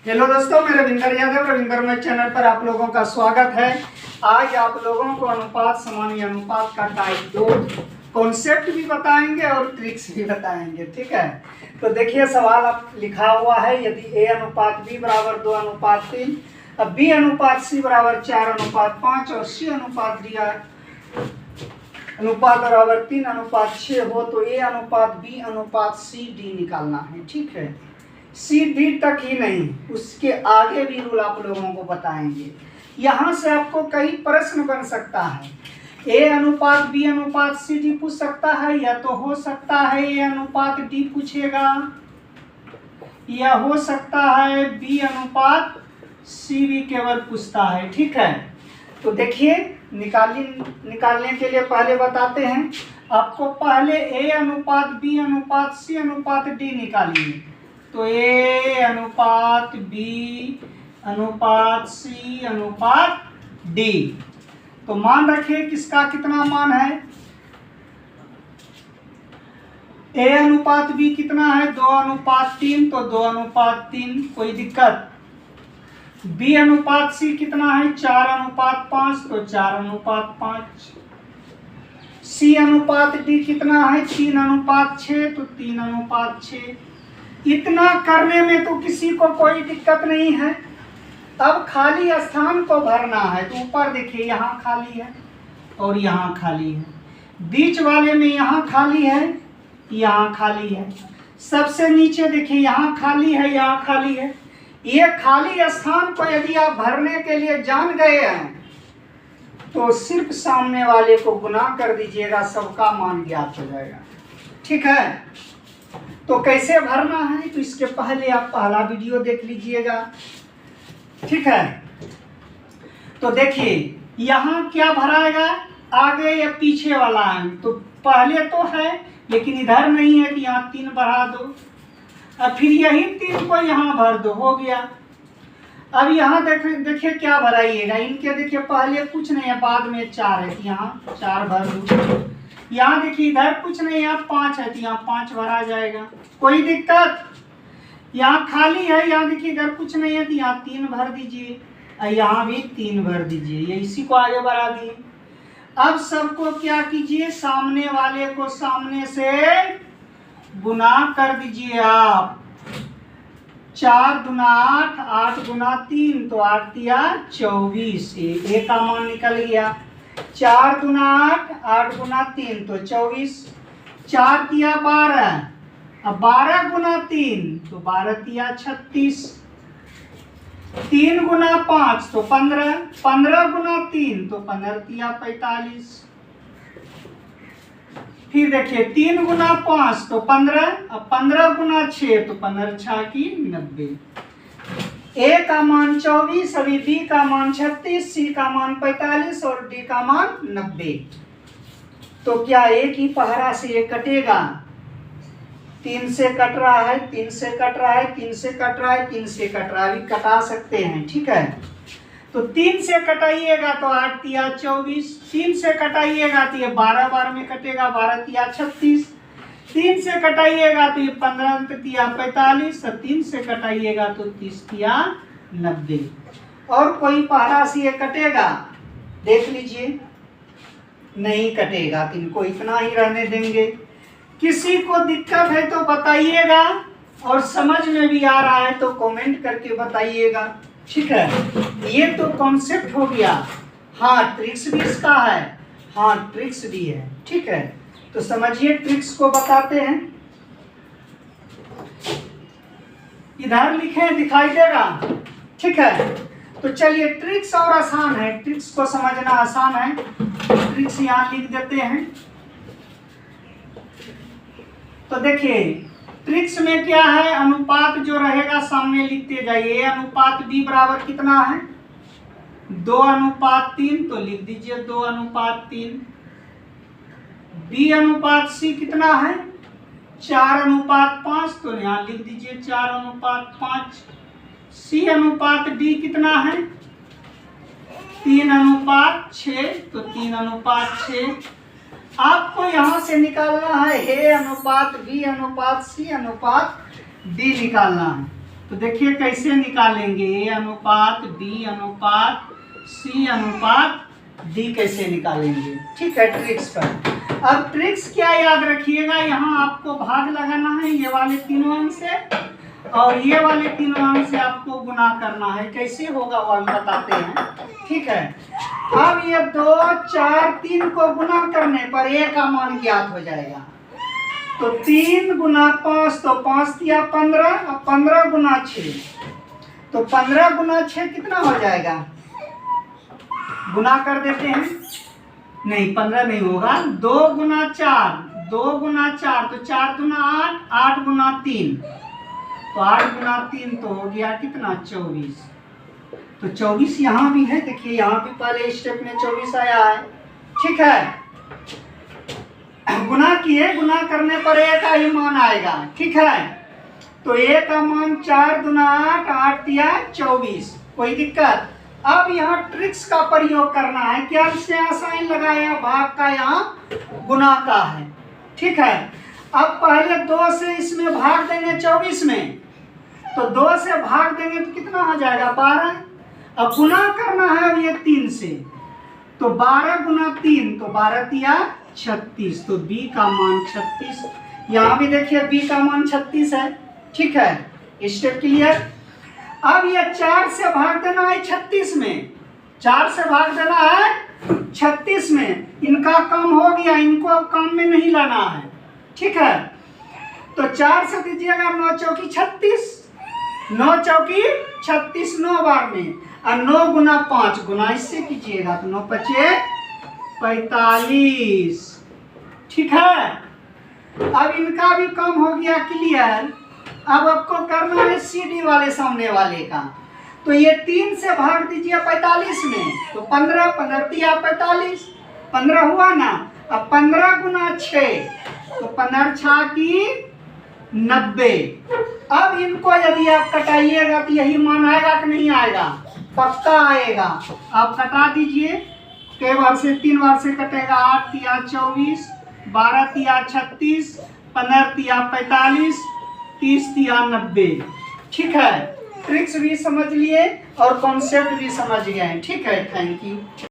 Hello दोस्तों, मैं Ravinder Yadav Ravinder math channel पर आप लोगों का स्वागत है। आज आप लोगों को अनुपात समानी अनुपात का टाइप 2 कॉन्सेप्ट भी बताएंगे और ट्रिक्स भी बताएंगे। ठीक है, तो देखिए सवाल आप लिखा हुआ है, यदि a अनुपात b बराबर 2:3, अब b अनुपात c बराबर 4:5 और c अनुपात d अनुपात बराबर 3:6 हो तो a अनुपात b अनुपात c d निकालना है। ठीक है, सी डी तक ही नहीं, उसके आगे भी रूल आप लोगों को बताएंगे। यहाँ से आपको कई प्रश्न बन सकता है। ए अनुपात बी अनुपात सी डी पूछ सकता है, या तो हो सकता है ए अनुपात डी पूछेगा, या हो सकता है बी अनुपात सी भी केवल पूछता है। ठीक है, तो देखिए निकालने के लिए पहले बताते हैं आपको। पहले ए अनुपात बी अनुपात सी अनुपात डी निकालिए, तो ए अनुपात बी अनुपात सी अनुपात डी। तो मान रखिए किसका कितना मान है। ए अनुपात बी कितना है 2:3, तो 2:3, कोई दिक्कत। बी अनुपात सी कितना है 4:5, तो 4:5। सी अनुपात डी कितना है 3:6, तो 3:6। इतना करने में तो किसी को कोई दिक्कत नहीं है। अब खाली स्थान को भरना है, तो ऊपर देखिए यहाँ खाली है और यहाँ खाली है, बीच वाले में यहाँ खाली है, यहाँ खाली है, सबसे नीचे देखिए यहाँ खाली है, यहाँ खाली है। ये खाली स्थान को यदि आप भरने के लिए जान गए हैं तो सिर्फ सामने वाले को गुना कर दीजिएगा, सबका मान ज्ञात हो जाएगा। ठीक है, तो कैसे भरना है, तो इसके पहले आप पहला वीडियो देख लीजिएगा। ठीक है, तो देखिए यहाँ क्या भराएगा, आगे या पीछे वाला है, तो पहले तो है लेकिन इधर नहीं है, तो यहाँ 3 बढ़ा दो, अब फिर यही 3 को यहाँ भर दो, हो गया। अब यहाँ देखिए क्या भराइएगा, इनके देखिए पहले कुछ नहीं है, बाद में 4 है, यहाँ 4 भर दो। यहाँ देखिए इधर कुछ नहीं है, 5 है, तो यहाँ 5 भरा जाएगा, कोई दिक्कत। यहाँ खाली है, यहाँ देखिए इधर कुछ नहीं है, तो यहाँ 3 भर दीजिए, और यहाँ भी 3 भर दीजिए, ये इसी को आगे बढ़ा दिए। अब सबको क्या कीजिए, सामने वाले को सामने से गुना कर दीजिए आप। 4 दूना 8, 8 गुना 3, तो 8 तिया 24, ए का मान निकल गया। 4 दूना 8, 8 गुना 3, तो 24, 4 तिया 12, अब 12 गुना 3, तो 12 तिया 36, 3 गुना 5, तो 15, 15 गुना 3, तो 15 तिया 45। फिर देखिए 3 गुना 5, तो 15, अब 15 गुना 6, तो 15 6 की 90। ए का मान 24, अभी बी का मान 36, सी का मान 45 और डी का मान 90। तो क्या एक ही पहरा से ये कटेगा, 3 से कट रहा है, 3 से कट रहा है, 3 से कट रहा है, 3 से कट रहा है, अभी कटा सकते हैं। ठीक है, तो 3 से कटाइएगा तो 8 तिया 24, 3 से कटाइएगा तो ये 12 बार में कटेगा, 12 तिया 36, 3 से कटाइएगा तो ये 15 तिया 45, 3 से कटाइएगा तो 30 तिया 90। और कोई पहरा से ये कटेगा, देख लीजिए, नहीं कटेगा, तो इनको इतना ही रहने देंगे। किसी को दिक्कत है तो बताइएगा, और समझ में भी आ रहा है तो कमेंट करके बताइएगा। ठीक है, ये तो कॉन्सेप्ट हो गया। हाँ, ट्रिक्स भी इसका है, हाँ ट्रिक्स भी है। ठीक है, तो समझिए ट्रिक्स को बताते हैं। इधर लिखे दिखाई देगा। ठीक है, तो चलिए ट्रिक्स और आसान है, ट्रिक्स को समझना आसान है, ट्रिक्स यहाँ लिख देते हैं। तो देखिए ट्रिक्स में क्या है, अनुपात जो रहेगा सामने लिखते जाइए। अनुपात बी बराबर कितना है 2:3, तो लिख दीजिए 2:3। बी अनुपात सी कितना है 4:5, तो यहाँ लिख दीजिए 4:5। सी अनुपात डी कितना है 3:6, तो 3:6। आपको यहाँ से निकालना है ए अनुपात बी अनुपात सी अनुपात डी निकालना है। तो देखिए कैसे निकालेंगे, ए अनुपात बी अनुपात सी अनुपात डी कैसे निकालेंगे। ठीक है, ट्रिक्स पर। अब ट्रिक्स क्या याद रखिएगा, यहाँ आपको भाग लगाना है ये वाले तीनों अंक से और ये वाले तीनों अंक से आपको गुना करना है। कैसे होगा वो हम बताते हैं। ठीक है, अब ये 2, 4, 3 को गुना करने पर ए का मान ज्ञात हो जाएगा। तो 3 गुना 5 तो 5 दिया 15, अब 15 गुना 6 तो 15 गुना 6 कितना हो जाएगा, गुना कर देते हैं। नहीं 15 नहीं होगा, 2 गुना 4 तो 4 गुना 8, 8 गुना 3 तो 8 गुना 3 तो हो गया कितना 24। तो 24 यहाँ भी है, देखिए यहाँ भी पहले स्टेप में 24 आया है। ठीक है, गुना किए, गुना करने पर ए का ही मान आएगा। ठीक है, तो ए का मान 4 गुना 8, 8 दिया 24। कोई दिक्कत। अब यहाँ ट्रिक्स का प्रयोग करना है। क्या से यहाँ साइन लगाया, भाग का यहाँ गुना का है। ठीक है, अब पहले 2 से इसमें भाग देंगे 24 में, तो 2 से भाग देंगे तो कितना हो जाएगा 12। अब गुना करना है अब ये 3 से, तो 12 गुना 3 तो 12 दिया 36, तो बी का मान 36। यहाँ भी देखिए बी का मान 36 है। ठीक है, स्टेप क्लियर। अब ये 4 से भाग देना है 36 में, 4 से भाग देना है 36 में, इनका काम हो गया, इनको अब काम में नहीं लाना है। ठीक है, तो 4 से दीजिएगा 9 चौकी 36, 9 चौकी 36 9 बार में, और 9 गुना 5 गुना इससे कीजिएगा तो 9 पचे 45। ठीक है, अब इनका भी काम हो गया क्लियर। अब आपको करना है सीडी वाले सामने वाले का, तो ये 3 से भाग दीजिए 45 में, तो 15 15 दिया 45, 15 हुआ ना। अब 15 गुना 6 तो 15 6 की 90। अब इनको यदि आप कटाइएगा तो यही मान आएगा कि नहीं आएगा, पक्का आएगा। आप कटा दीजिए, कई बार से 3 बार से कटेगा। 8 तिया 24, 12 तिया 36, 15 तिया 45, 30 तिया 90। ठीक है, ट्रिक्स भी समझ लिए और कॉन्सेप्ट भी समझ गए। ठीक है, थैंक यू।